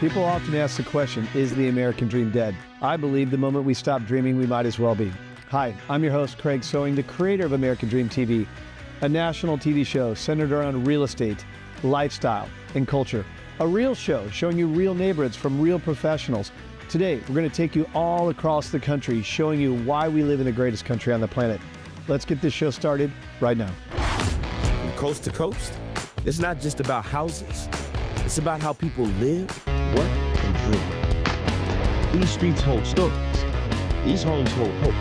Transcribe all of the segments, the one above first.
People often ask the question, is the American dream dead? I believe the moment we stop dreaming, we might as well be. Hi, I'm your host, Craig Sewing, the creator of American Dream TV, a national TV show centered around real estate, lifestyle, and culture. A real show showing you real neighborhoods from real professionals. Today, we're going to take you all across the country, showing you why we live in the greatest country on the planet. Let's get this show started right now. From coast to coast, it's not just about houses. It's about how people live, work, and dream. These streets hold stories. These homes hold hope.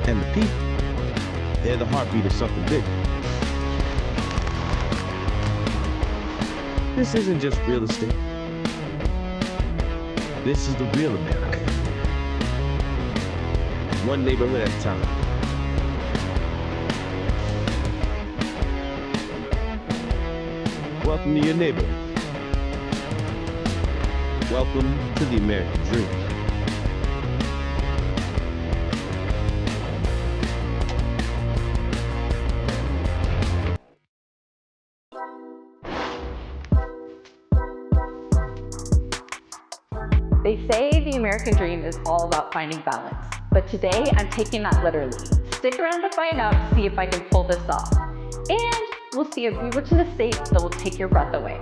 And the people, they're the heartbeat of something big. This isn't just real estate. This is the real America. One neighborhood at a time. Welcome to your neighborhood. Welcome to the American Dream. They say the American dream is all about finding balance, but today I'm taking that literally. Stick around to find out to see if I can pull this off. And we'll see if we were to the state that will take your breath away.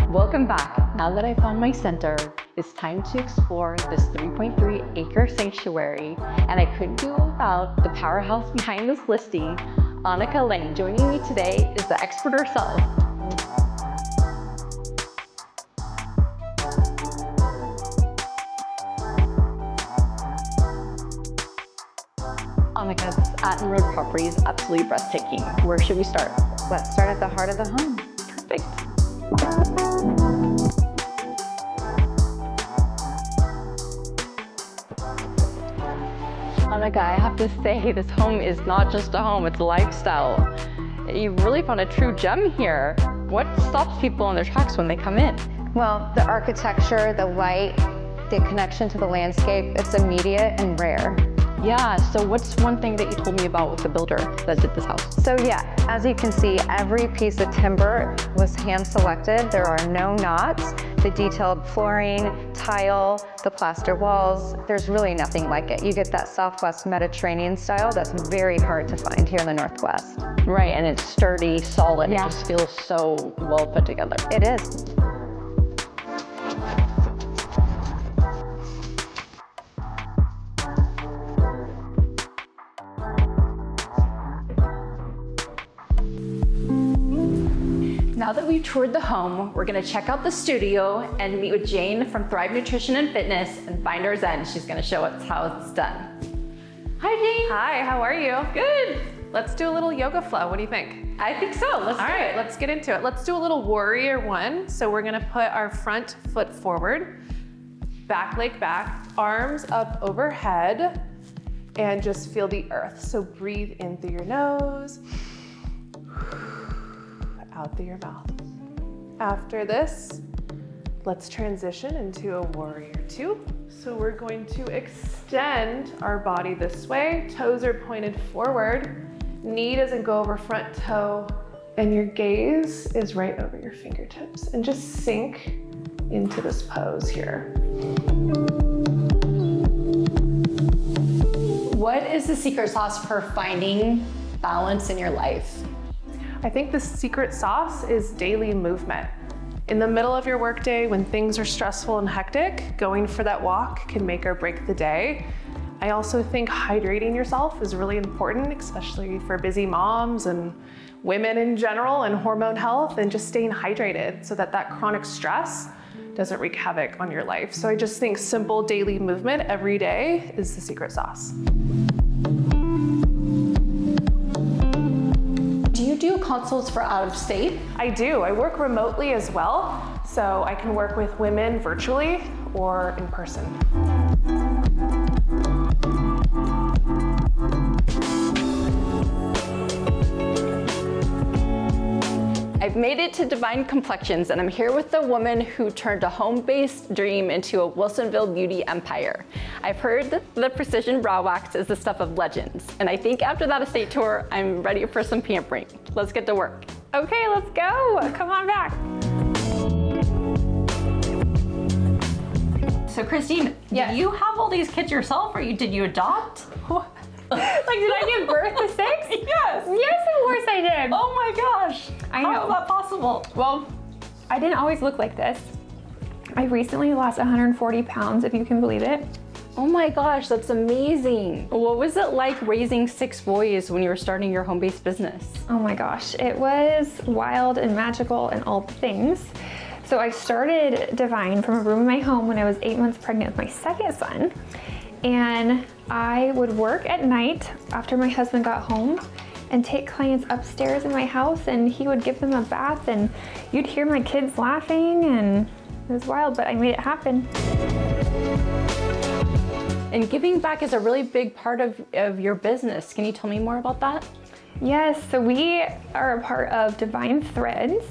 Welcome back. Now that I found my center, it's time to explore this 3.3 acre sanctuary, and I couldn't do without the powerhouse behind this listing, Annika Lane. Joining me today is the expert herself. Annika, this Atten Road property is absolutely breathtaking. Where should we start? Let's start at the heart of the home. Perfect. Annika, I have to say, this home is not just a home, it's a lifestyle. You really found a true gem here. What stops people in their tracks when they come in? Well, the architecture, the light, the connection to the landscape, it's immediate and rare. Yeah, so what's one thing that you told me about with the builder that did this house? So yeah, as you can see, every piece of timber was hand selected. There are no knots. The detailed flooring, tile, the plaster walls, there's really nothing like it. You get that Southwest Mediterranean style that's very hard to find here in the Northwest. Right, and it's sturdy, solid. Yeah. It just feels so well put together. It is. Now that we've toured the home, we're gonna check out the studio and meet with Jane from Thrive Nutrition and Fitness and find our zen. She's gonna show us how it's done. Hi, Jane. Hi, how are you? Good. Let's do a little yoga flow. What do you think? I think so. Let's do it. Let's get into it. Let's do a little warrior one. So we're gonna put our front foot forward, back leg back, arms up overhead, and just feel the earth. So breathe in through your nose, out through your mouth. After this, let's transition into a warrior two. So we're going to extend our body this way. Toes are pointed forward. Knee doesn't go over front toe, and your gaze is right over your fingertips. And just sink into this pose here. What is the secret sauce for finding balance in your life? I think the secret sauce is daily movement. In the middle of your workday, when things are stressful and hectic, going for that walk can make or break the day. I also think hydrating yourself is really important, especially for busy moms and women in general and hormone health, and just staying hydrated so that that chronic stress doesn't wreak havoc on your life. So I just think simple daily movement every day is the secret sauce. Do you do consults for out of state? I do. I work remotely as well, so I can work with women virtually or in person. I've made it to Divine Complexions, and I'm here with the woman who turned a home-based dream into a Wilsonville beauty empire. I've heard that the precision brow wax is the stuff of legends, and I think after that estate tour, I'm ready for some pampering. Let's get to work. Okay, let's go. Come on back. So Christine, Yes. do you have all these kids yourself, or did you adopt? Like, did I give birth to 6? Yes. Yes, of course I did. Oh my gosh. I How know. is that possible? Well, I didn't always look like this. I recently lost 140 pounds, if you can believe it. Oh my gosh, that's amazing. What was it like raising 6 boys when you were starting your home-based business? Oh my gosh, it was wild and magical and all the things. So I started Devine from a room in my home when I was 8 months pregnant with my second son. And I would work at night after my husband got home and take clients upstairs in my house, and he would give them a bath, and you'd hear my kids laughing, and it was wild, but I made it happen. And giving back is a really big part of your business. Can you tell me more about that? Yes, so we are a part of Divine Threads,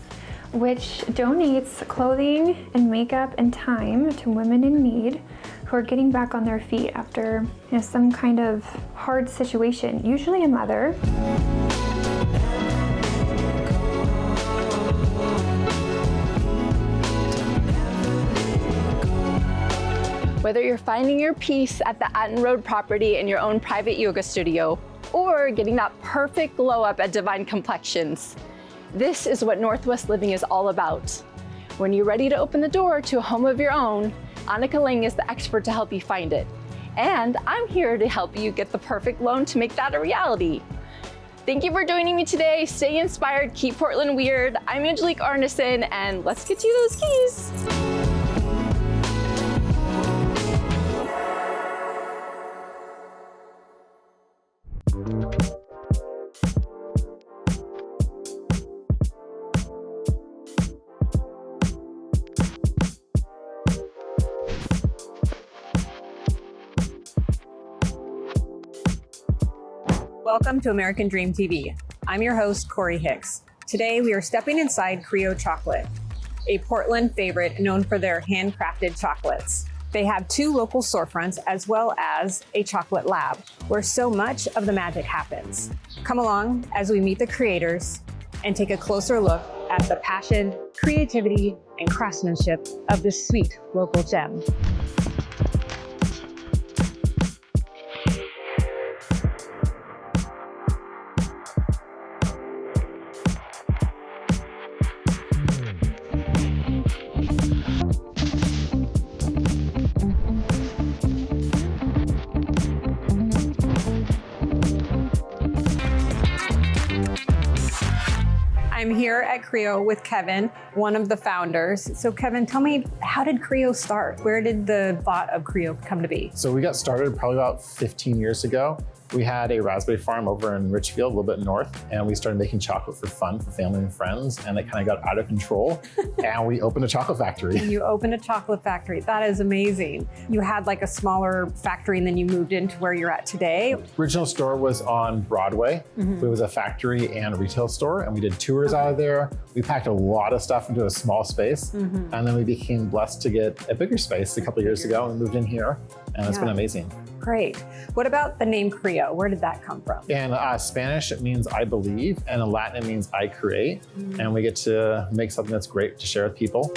which donates clothing and makeup and time to women in need who are getting back on their feet after some kind of hard situation, usually a mother. Whether you're finding your peace at the Atten Road property in your own private yoga studio, or getting that perfect glow up at Divine Complexions, this is what Northwest Living is all about. When you're ready to open the door to a home of your own, Annika Ling is the expert to help you find it. And I'm here to help you get the perfect loan to make that a reality. Thank you for joining me today. Stay inspired, keep Portland weird. I'm Angelique Arneson, and let's get you those keys. Welcome to American Dream TV. I'm your host, Corey Hicks. Today, we are stepping inside Creo Chocolate, a Portland favorite known for their handcrafted chocolates. They have 2 local storefronts as well as a chocolate lab where so much of the magic happens. Come along as we meet the creators and take a closer look at the passion, creativity, and craftsmanship of this sweet local gem. I'm here at Creo with Kevin, one of the founders. So Kevin, tell me, how did Creo start? Where did the thought of Creo come to be? So we got started probably about 15 years ago. We had a raspberry farm over in Richfield, a little bit north, and we started making chocolate for fun for family and friends, and it kind of got out of control, and we opened a chocolate factory. You opened a chocolate factory. That is amazing. You had like a smaller factory and then you moved into where you're at today. Original store was on Broadway. It was a factory and a retail store, and we did tours out of there. We packed a lot of stuff into a small space, and then we became blessed to get a bigger space a couple of years ago, and we moved in here, and it's been amazing. Great. What about the name Creo? Where did that come from? In Spanish, it means I believe, and in Latin, it means I create, and we get to make something that's great to share with people.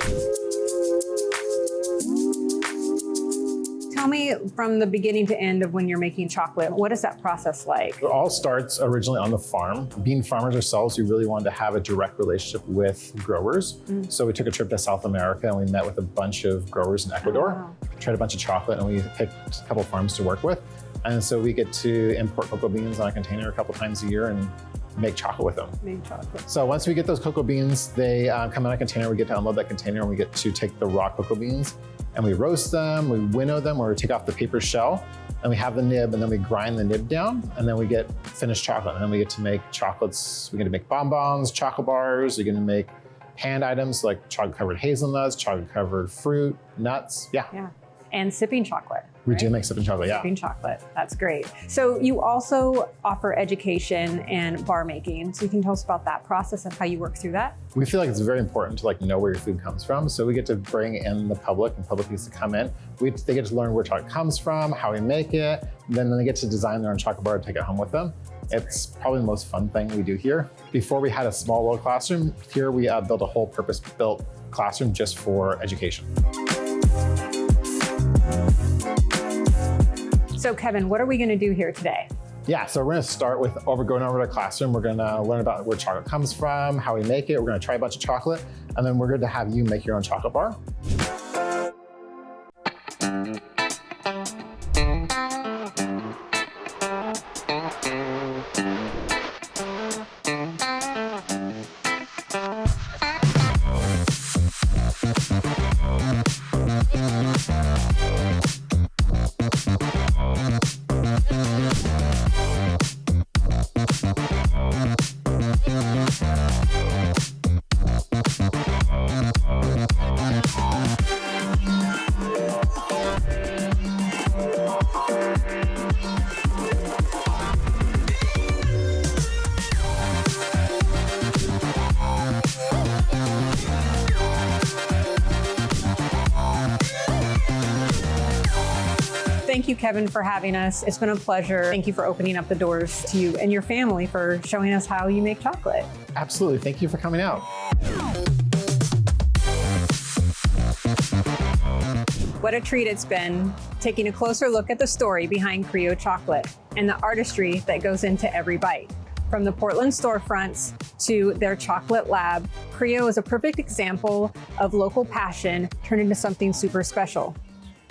Tell me from the beginning to end of when you're making chocolate, what is that process like? It all starts originally on the farm. Being farmers ourselves, we really wanted to have a direct relationship with growers. So we took a trip to South America and we met with a bunch of growers in Ecuador, tried a bunch of chocolate, and we picked a couple farms to work with. And so we get to import cocoa beans on a container a couple times a year and make chocolate with them. Make chocolate. So once we get those cocoa beans, they come in a container, we get to unload that container, and we get to take the raw cocoa beans and we roast them, we winnow them, or we take off the paper shell, and we have the nib, and then we grind the nib down, and then we get finished chocolate. And then we get to make chocolates. We're gonna make bonbons, chocolate bars, you're gonna make hand items like chocolate-covered hazelnuts, chocolate-covered fruit, nuts, Yeah. And sipping chocolate. We do make sipping chocolate, yeah. Sipping chocolate, that's great. So you also offer education and bar making. So you can tell us about that process and how you work through that? We feel like it's very important to know where your food comes from. So we get to bring in the public, and public gets to come in. They get to learn where chocolate comes from, how we make it. Then they get to design their own chocolate bar to take it home with them. It's probably the most fun thing we do here. Before we had a small little classroom, here we built a whole purpose-built classroom just for education. So Kevin, what are we gonna do here today? Yeah, so we're gonna start with going over to the classroom. We're gonna learn about where chocolate comes from, how we make it. We're gonna try a bunch of chocolate, and then we're going to have you make your own chocolate bar. Thank you, Kevin, for having us. It's been a pleasure. Thank you for opening up the doors to you and your family for showing us how you make chocolate. Absolutely. Thank you for coming out. What a treat it's been taking a closer look at the story behind Creo chocolate and the artistry that goes into every bite. From the Portland storefronts to their chocolate lab, Creo is a perfect example of local passion turned into something super special.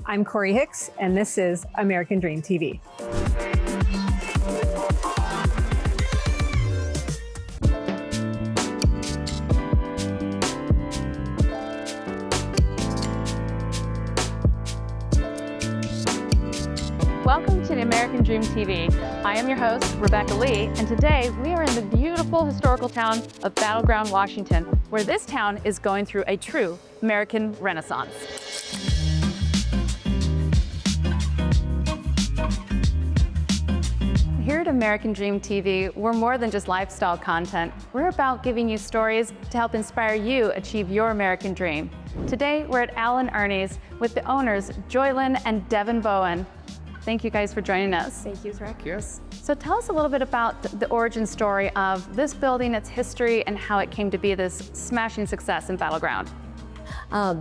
I'm Corey Hicks, and this is American Dream TV. Welcome to the American Dream TV. I am your host, Rebecca Lee, and today we are in the beautiful historical town of Battleground, Washington, where this town is going through a true American Renaissance. Here at American Dream TV, we're more than just lifestyle content. We're about giving you stories to help inspire you achieve your American dream. Today, we're at Earnie's with the owners, Joylyn and Devin Bowen. Thank you guys for joining us. Thank you, Rick. Yes. So tell us a little bit about the origin story of this building, its history, and how it came to be this smashing success in Battleground.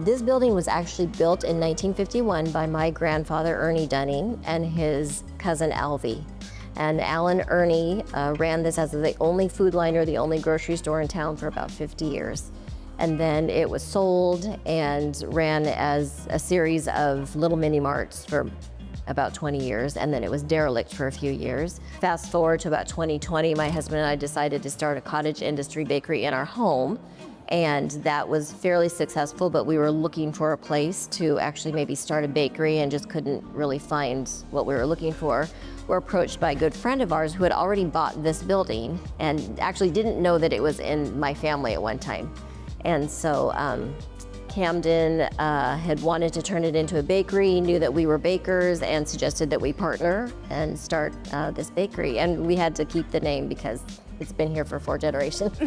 This building was actually built in 1951 by my grandfather, Ernie Dunning, and his cousin, Alvy. And Alan Earnie ran this as the only food liner, the only grocery store in town for about 50 years. And then it was sold and ran as a series of little mini marts for about 20 years, and then it was derelict for a few years. Fast forward to about 2020, my husband and I decided to start a cottage industry bakery in our home, and that was fairly successful, but we were looking for a place to actually maybe start a bakery and just couldn't really find what we were looking for. We're approached by a good friend of ours who had already bought this building and actually didn't know that it was in my family at one time. And so Camden had wanted to turn it into a bakery, knew that we were bakers, and suggested that we partner and start this bakery. And we had to keep the name because it's been here for 4 generations.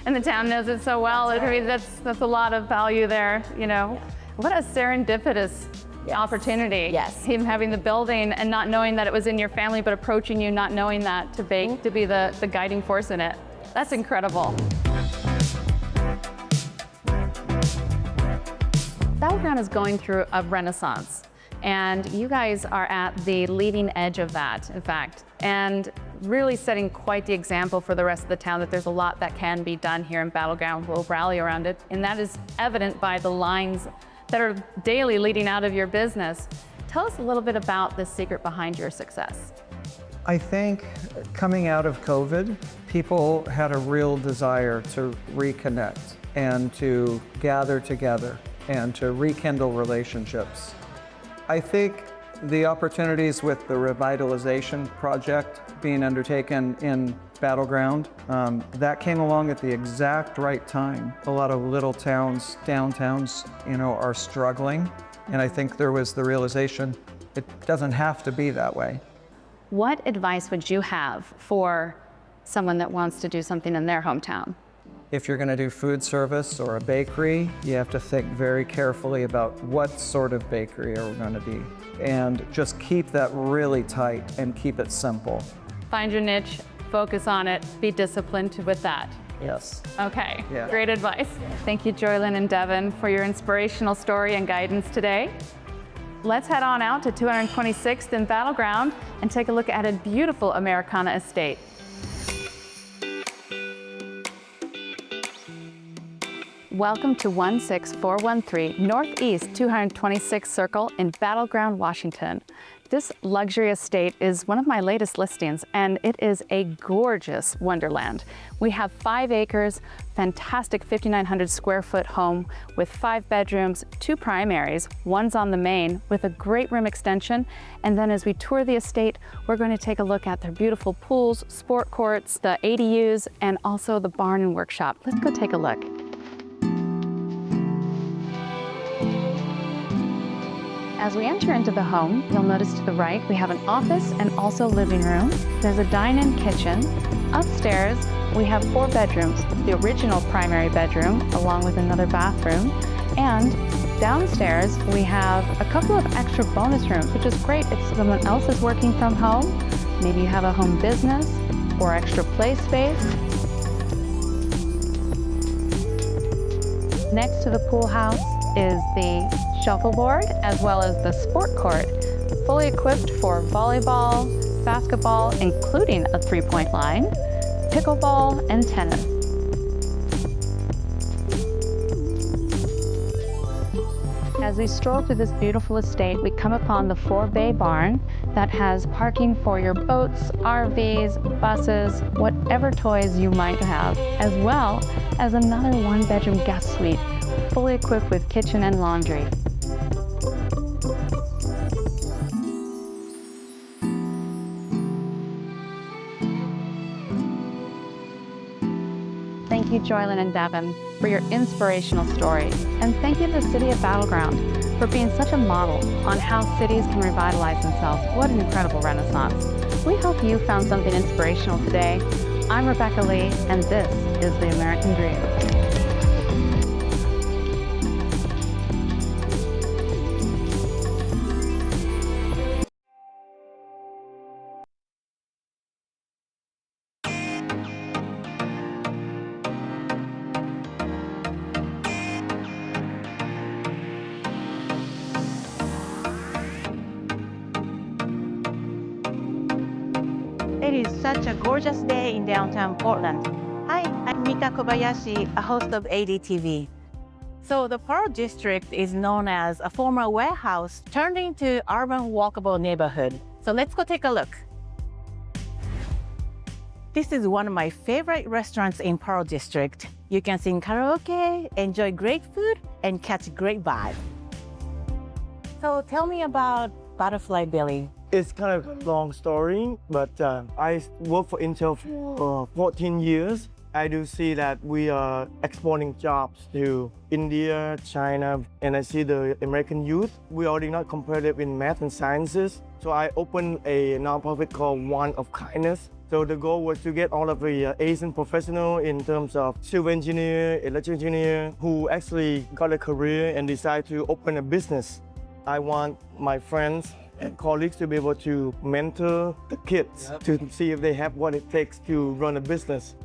And the town knows it so well. That's right. I mean, that's a lot of value there, you know. Yeah. What a serendipitous opportunity. Yes. Him having the building and not knowing that it was in your family, but approaching you, not knowing that to bake, to be the guiding force in it. That's incredible. Battleground is going through a renaissance, and you guys are at the leading edge of that, in fact, and really setting quite the example for the rest of the town that there's a lot that can be done here in Battleground. We'll rally around it, and that is evident by the lines that are daily leading out of your business. Tell us a little bit about the secret behind your success. I think coming out of COVID, people had a real desire to reconnect and to gather together and to rekindle relationships. I think the opportunities with the revitalization project being undertaken in Battleground, that came along at the exact right time. A lot of little towns, downtowns, are struggling. And I think there was the realization, it doesn't have to be that way. What advice would you have for someone that wants to do something in their hometown? If you're going to do food service or a bakery, you have to think very carefully about what sort of bakery are we going to be. And just keep that really tight and keep it simple. Find your niche, focus on it, be disciplined with that. Yes. Okay, Yeah. Great advice. Thank you, Joylyn and Devin, for your inspirational story and guidance today. Let's head on out to 226th and Battleground and take a look at a beautiful Americana Estate. Welcome to 16413 Northeast 226th Circle in Battleground, Washington. This luxury estate is one of my latest listings, and it is a gorgeous wonderland. We have 5 acres, fantastic 5,900 square foot home with 5 bedrooms, 2 primaries, one's on the main with a great room extension. And then as we tour the estate, we're going to take a look at their beautiful pools, sport courts, the ADUs, and also the barn and workshop. Let's go take a look. As we enter into the home, you'll notice to the right, we have an office and also living room. There's a dine-in kitchen. Upstairs, we have 4 bedrooms, the original primary bedroom, along with another bathroom. And downstairs, we have a couple of extra bonus rooms, which is great if someone else is working from home. Maybe you have a home business or extra play space. Next to the pool house is the shuffleboard, as well as the sport court, fully equipped for volleyball, basketball, including a 3-point line, pickleball, and tennis. As we stroll through this beautiful estate, we come upon the 4-bay barn that has parking for your boats, RVs, buses, whatever toys you might have, as well as another 1-bedroom guest suite, fully equipped with kitchen and laundry. Thank you, Joylyn and Devin, for your inspirational story. And thank you to the City of Battleground for being such a model on how cities can revitalize themselves. What an incredible renaissance. We hope you found something inspirational today. I'm Rebecca Lee, and this is The American Dream. It is such a gorgeous day in downtown Portland. Hi, I'm Mika Kobayashi, a host of ADTV. So the Pearl District is known as a former warehouse turned into urban walkable neighborhood. So let's go take a look. This is one of my favorite restaurants in Pearl District. You can sing karaoke, enjoy great food, and catch great vibe. So tell me about Butterfly Billy. It's kind of a long story, but I worked for Intel for 14 years. I do see that we are exporting jobs to India, China, and I see the American youth. We already not competitive in math and sciences, so I opened a nonprofit called One of Kindness. So the goal was to get all of the Asian professionals in terms of civil engineer, electrical engineer, who actually got a career and decide to open a business. I want my friends and colleagues to be able to mentor the kids to see if they have what it takes to run a business.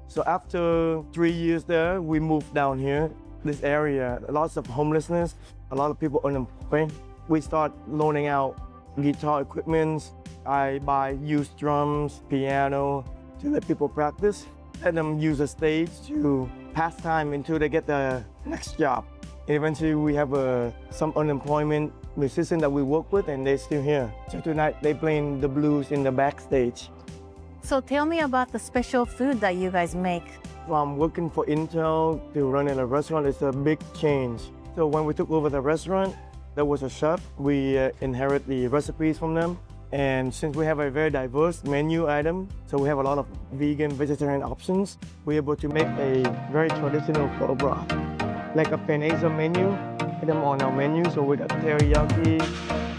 So after 3 years there, we moved down here, this area, lots of homelessness, a lot of people unemployed. We start loaning out guitar equipment. I buy used drums, piano to let people practice, let them use a stage to pass time until they get the next job. Eventually we have some unemployment musicians that we work with, and they're still here. So tonight they playing the blues in the backstage. So tell me about the special food that you guys make. From working for Intel to running a restaurant, it's a big change. So when we took over the restaurant, there was a chef. We inherit the recipes from them. And since we have a very diverse menu item, so we have a lot of vegan, vegetarian options, we're able to make a very traditional pho broth. Like a penne menu, put them on our menu. So we got teriyaki,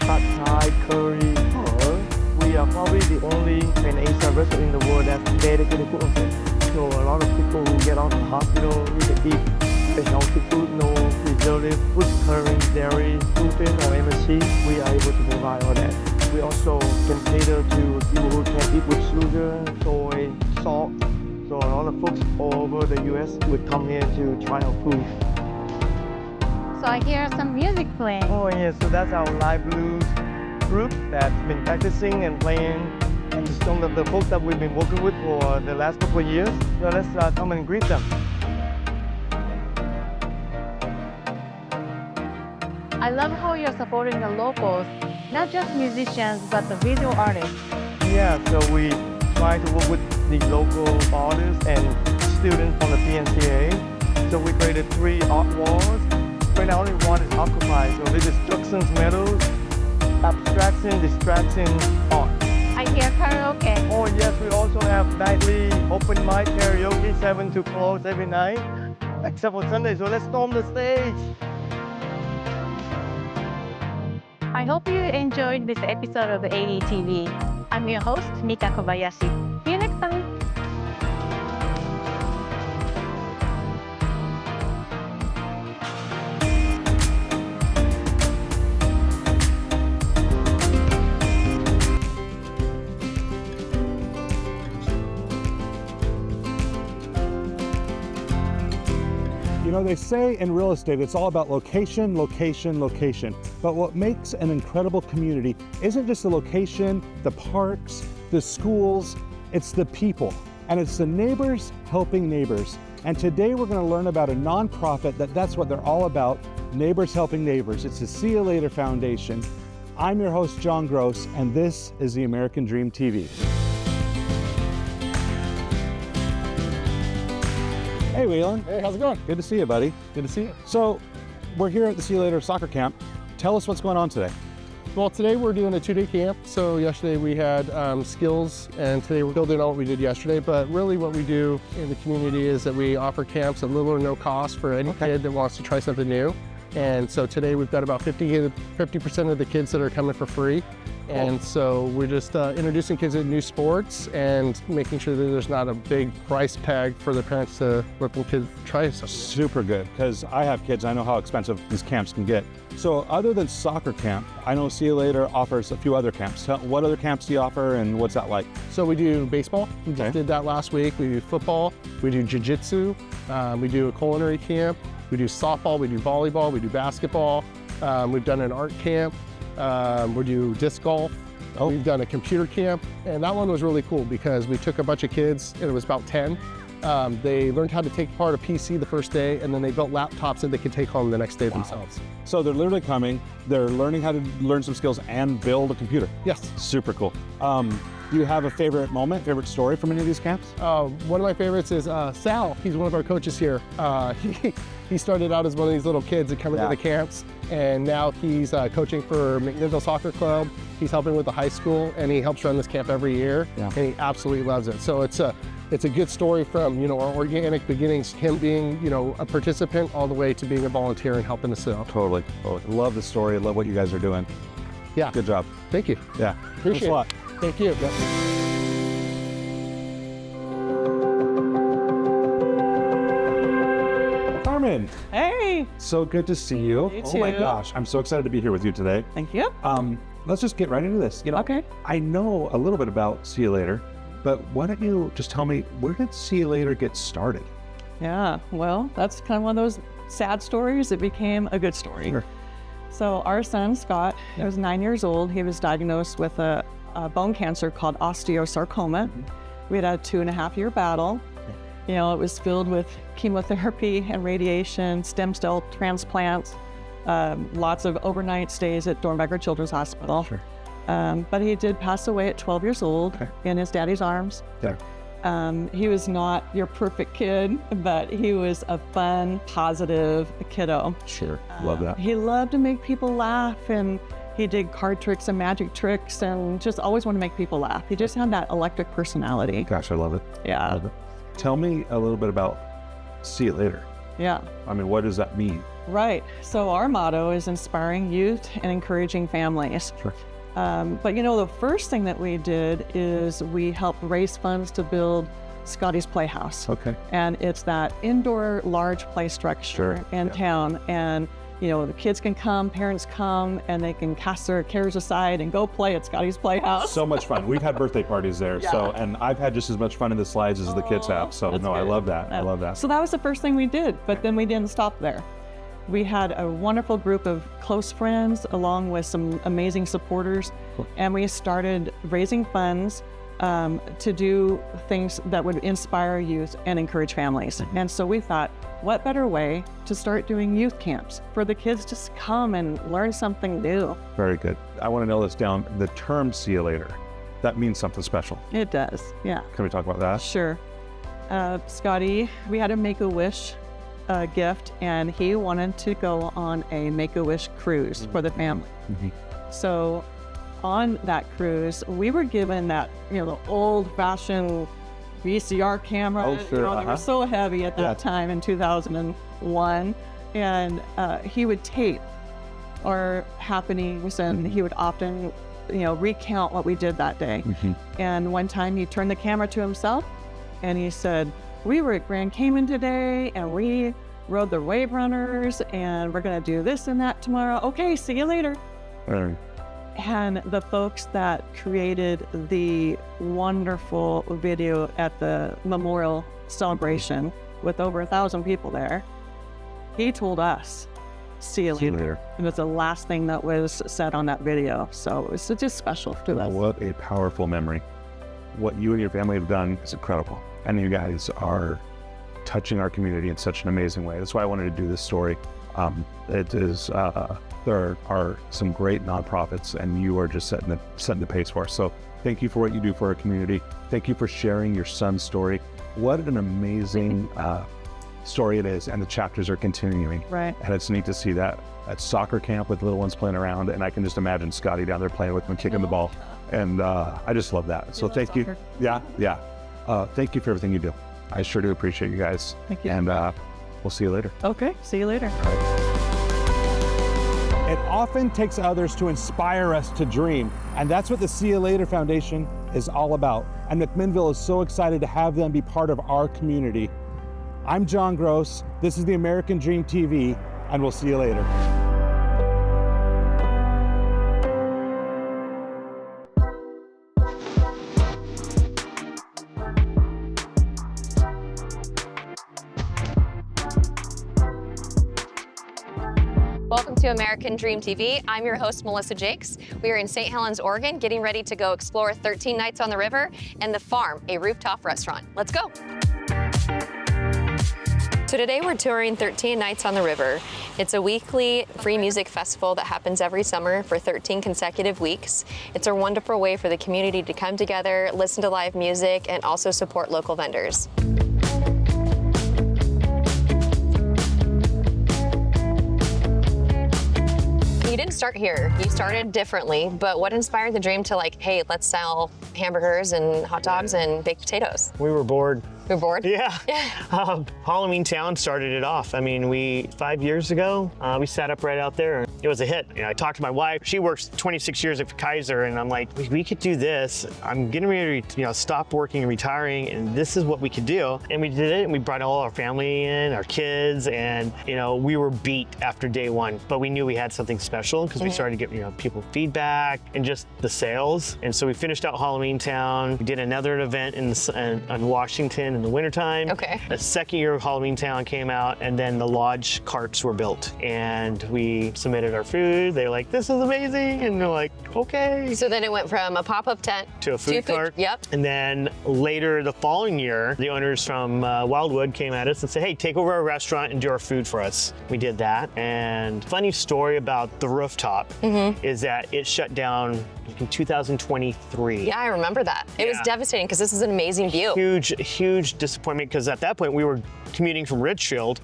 pad thai, curry, pho. We are probably the only penne restaurant in the world that's dedicated to food. So a lot of people who get out of the hospital need to eat the healthy food, no preservative, food coloring, dairy, gluten, or MSG. We are able to provide all that. We also can cater to people who can't eat with sugar, soy, salt. So a lot of folks all over the US would come here to try our food. So I hear some music playing. Oh yeah, so that's our live blues group that's been practicing and playing, and some of the folks that we've been working with for the last couple of years. So let's come and greet them. I love how you're supporting the locals, not just musicians, but the visual artists. Yeah, so we try to work with the local artists and students from the PNCA. So we created 3 art walls. Right now only one is occupied, so the destructions, metals, abstraction, distraction, art. I hear karaoke. Oh yes, we also have nightly open mic karaoke, 7 to close every night, except for Sunday, so let's storm the stage. I hope you enjoyed this episode of ADTV. I'm your host, Mika Kobayashi. See you next time. You know, they say in real estate, it's all about location, location, location. But what makes an incredible community isn't just the location, the parks, the schools, it's the people. And it's the neighbors helping neighbors. And today we're gonna learn about a nonprofit that's what they're all about, Neighbors Helping Neighbors. It's the See You Later Foundation. I'm your host, John Gross, and this is the American Dream TV. Hey, Waylon. Hey, how's it going? Good to see you, buddy. Good to see you. So, we're here at the See You Later soccer camp. Tell us what's going on today. Well, today we're doing a 2-day camp. So yesterday we had skills, and today we're building on what we did yesterday. But really what we do in the community is that we offer camps at little or no cost for any kid that wants to try something new. And so today we've got about 50% of the kids that are coming for free. And so we're just introducing kids to new sports and making sure that there's not a big price tag for the parents to let the kids try something. Super good, because I have kids, I know how expensive these camps can get. So other than soccer camp, I know See You Later offers a few other camps. What other camps do you offer, and what's that like? So we do baseball, we just did that last week. We do football, we do jiu-jitsu, we do a culinary camp, we do softball, we do volleyball, we do basketball, we've done an art camp. We do disc golf. We've done a computer camp, and that one was really cool because we took a bunch of kids, and it was about 10. They learned how to take apart a PC the first day, and then they built laptops that they could take home the next day themselves. So they're literally coming, they're learning how to learn some skills and build a computer. Yes. Super cool. Do you have a favorite moment, favorite story from any of these camps? One of my favorites is Sal. He's one of our coaches here. He started out as one of these little kids that come into the camps, and now he's coaching for McNizzle Soccer Club. He's helping with the high school, and he helps run this camp every year, and he absolutely loves it. So it's a good story from, you know, our organic beginnings, him being, you know, a participant all the way to being a volunteer and helping us out. Totally. Love the story. Love what you guys are doing. Yeah. Good job. Thank you. Yeah. Appreciate it. Thank you. Yep. Carmen. Hey. So good to see you. You Oh my too. gosh, I'm so excited to be here with you today. Thank you. Let's just get right into this. You know, I know a little bit about See You Later, but why don't you just tell me, where did See You Later get started? Yeah, well, that's kind of one of those sad stories that became a good story. Sure. So our son, Scott, he was 9 years old. He was diagnosed with a bone cancer called osteosarcoma. We had a 2.5-year battle. You know, it was filled with chemotherapy and radiation, stem cell transplants, lots of overnight stays at Dornbecker Children's Hospital. Sure. But he did pass away at 12 years old in his daddy's arms. Yeah. He was not your perfect kid, but he was a fun, positive kiddo. Sure, love that. He loved to make people laugh, and he did card tricks and magic tricks and just always wanted to make people laugh. He just had that electric personality. Gosh, I love it. Yeah. I love it. Tell me a little bit about See You Later. Yeah. I mean, what does that mean? Right. So our motto is inspiring youth and encouraging families. Sure. But you know, the first thing that we did is we helped raise funds to build Scotty's Playhouse. Okay. And it's that indoor large play structure in town. And you know, the kids can come, parents come, and they can cast their cares aside and go play at Scotty's Playhouse. So much fun. We've had birthday parties there, and I've had just as much fun in the slides as the kids have. So no, I love that. I love that. So that was the first thing we did, but then we didn't stop there. We had a wonderful group of close friends along with some amazing supporters, and we started raising funds to do things that would inspire youth and encourage families. And so we thought, what better way to start doing youth camps for the kids to come and learn something new? Very good. I want to nail this down. The term "see you later," that means something special. It does, yeah. Can we talk about that? Sure. Scotty, we had a Make-A-Wish gift, and he wanted to go on a Make-A-Wish cruise for the family. So on that cruise, we were given that, the old-fashioned VCR camera. Oh, sure. They were so heavy at that time in 2001. And he would tape our happenings, and he would often, recount what we did that day. And one time he turned the camera to himself and he said, we were at Grand Cayman today and we rode the Wave Runners and we're gonna do this and that tomorrow. Okay, see you later. And the folks that created the wonderful video at the memorial celebration with over 1,000 people there, he told us, see you later. And it's the last thing that was said on that video. So it's just special to us. What a powerful memory. What you and your family have done is incredible. And you guys are touching our community in such an amazing way. That's why I wanted to do this story. There are some great nonprofits, and you are just setting the pace for us. So thank you for what you do for our community. Thank you for sharing your son's story. What an amazing story it is, and the chapters are continuing. Right. And it's neat to see that at soccer camp with little ones playing around, and I can just imagine Scotty down there playing with them, kicking the ball. And I just love that. So thank you. Yeah. Thank you for everything you do. I sure do appreciate you guys. Thank you. And we'll see you later. Okay, see you later. It often takes others to inspire us to dream, and that's what the See You Later Foundation is all about. And McMinnville is so excited to have them be part of our community. I'm John Gross, this is the American Dream TV, and we'll see you later. Welcome to American Dream TV. I'm your host, Melissa Jakes. We are in St. Helens, Oregon, getting ready to go explore 13 Nights on the River and The Farm, a rooftop restaurant. Let's go. So today we're touring 13 Nights on the River. It's a weekly free music festival that happens every summer for 13 consecutive weeks. It's a wonderful way for the community to come together, listen to live music, and also support local vendors. You didn't start here, you started differently, but what inspired the dream to hey, let's sell hamburgers and hot dogs and baked potatoes? We were bored. You're bored? Yeah. Halloween Town started it off. I mean, 5 years ago, we sat up right out there. It was a hit. I talked to my wife. She works 26 years at Kaiser, and I'm like, we could do this. I'm getting ready to stop working and retiring, and this is what we could do. And we did it, and we brought all our family in, our kids, and we were beat after day one, but we knew we had something special because we started to get people feedback and just the sales. And so we finished out Halloween Town. We did another event in Washington in the wintertime. Okay. The second year of Halloween Town came out, and then the lodge carts were built, and we submitted our food. They were like, this is amazing, and they're like, okay. So then it went from a pop-up tent to a food cart. Yep. And then later the following year, the owners from Wildwood came at us and said, hey, take over our restaurant and do our food for us. We did that. And funny story about the rooftop is that it shut down in 2023. Yeah, I remember that. It was devastating because this is an amazing view. Huge disappointment, because at that point we were commuting from Richfield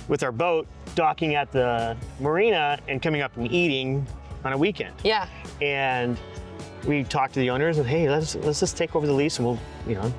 with our boat, docking at the marina and coming up and eating on a weekend. Yeah. And we talked to the owners and, hey, let's just take over the lease, and we'll,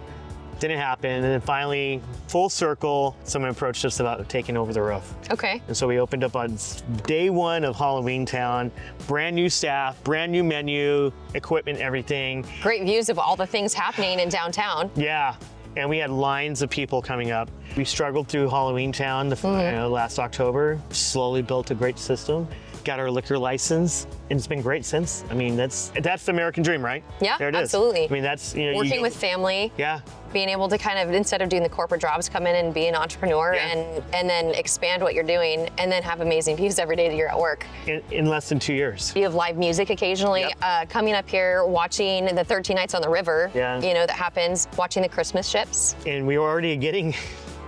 didn't happen. And then finally, full circle, someone approached us about taking over the roof. Okay. And so we opened up on day one of Halloween Town, brand new staff, brand new menu, equipment, everything. Great views of all the things happening in downtown. Yeah. And we had lines of people coming up. We struggled through Halloween Town last October, slowly built a great system, got our liquor license, and it's been great since. I mean, that's the American dream, right? Yeah, there it is. Absolutely. I mean, that's, working with family. Yeah. being able to kind of, instead of doing the corporate jobs, come in and be an entrepreneur and then expand what you're doing and then have amazing views every day that you're at work. In less than 2 years. You have live music occasionally, coming up here, watching the 13 Nights on the River, you know, that happens, watching the Christmas ships. And we were already getting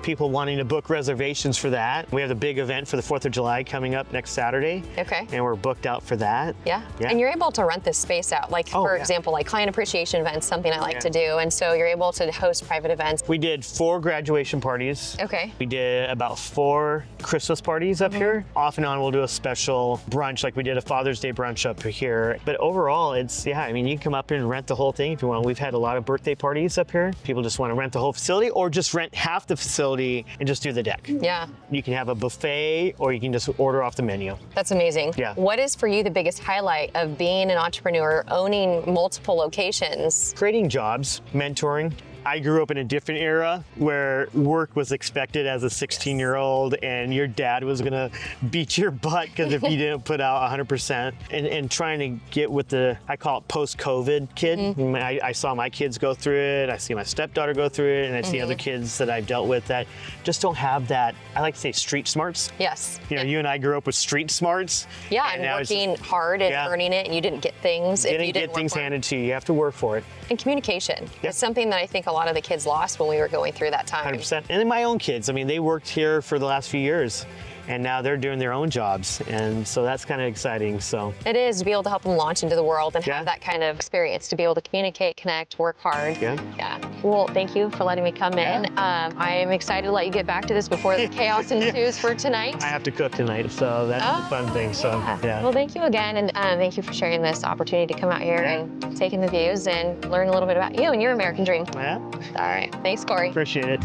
people wanting to book reservations for that. We have the big event for the 4th of July coming up next Saturday. Okay. And we're booked out for that. Yeah. And you're able to rent this space out. Like, for example, like client appreciation events, something I like to do. And so you're able to host private events. We did 4 graduation parties. Okay. We did about 4 Christmas parties up here. Off and on, we'll do a special brunch, like we did a Father's Day brunch up here. But overall, it's, I mean, you can come up here and rent the whole thing if you want. We've had a lot of birthday parties up here. People just want to rent the whole facility or just rent half the facility and just do the deck. Yeah. You can have a buffet or you can just order off the menu. That's amazing. Yeah. What is for you the biggest highlight of being an entrepreneur, owning multiple locations? Creating jobs, mentoring. I grew up in a different era where work was expected as a 16-year-old and your dad was gonna beat your butt because if you didn't put out 100%. And trying to get with the, I call it post-COVID kid. I saw my kids go through it, I see my stepdaughter go through it, and I see other kids that I've dealt with that just don't have that, I like to say street smarts. Yes. You know, you and I grew up with street smarts. Yeah, and working hard and earning it, and you didn't get things. Didn't get things handed to you. You have to work for it. And communication. It's something that I think a lot of the kids lost when we were going through that time. 100%. And then my own kids, I mean, they worked here for the last few years and now they're doing their own jobs. And so that's kind of exciting, so. It is, to be able to help them launch into the world and have that kind of experience, to be able to communicate, connect, work hard. Yeah. Well, thank you for letting me come in. I am excited to let you get back to this before the chaos ensues for tonight. I have to cook tonight, so that's a fun thing, so yeah. Well, thank you again, and thank you for sharing this opportunity to come out here and taking the views and learn a little bit about you and your American dream. Yeah. All right, thanks, Corey. Appreciate it.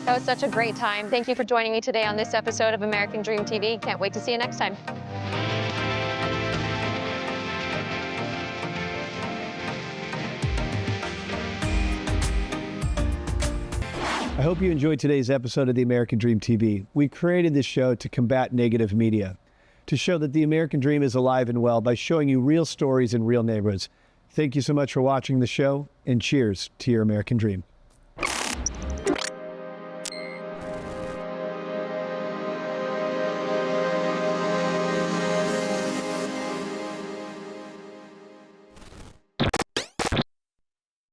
That was such a great time. Thank you for joining me today on this episode of American Dream TV. Can't wait to see you next time. I hope you enjoyed today's episode of the American Dream TV. We created this show to combat negative media, to show that the American Dream is alive and well by showing you real stories in real neighborhoods. Thank you so much for watching the show, and cheers to your American Dream.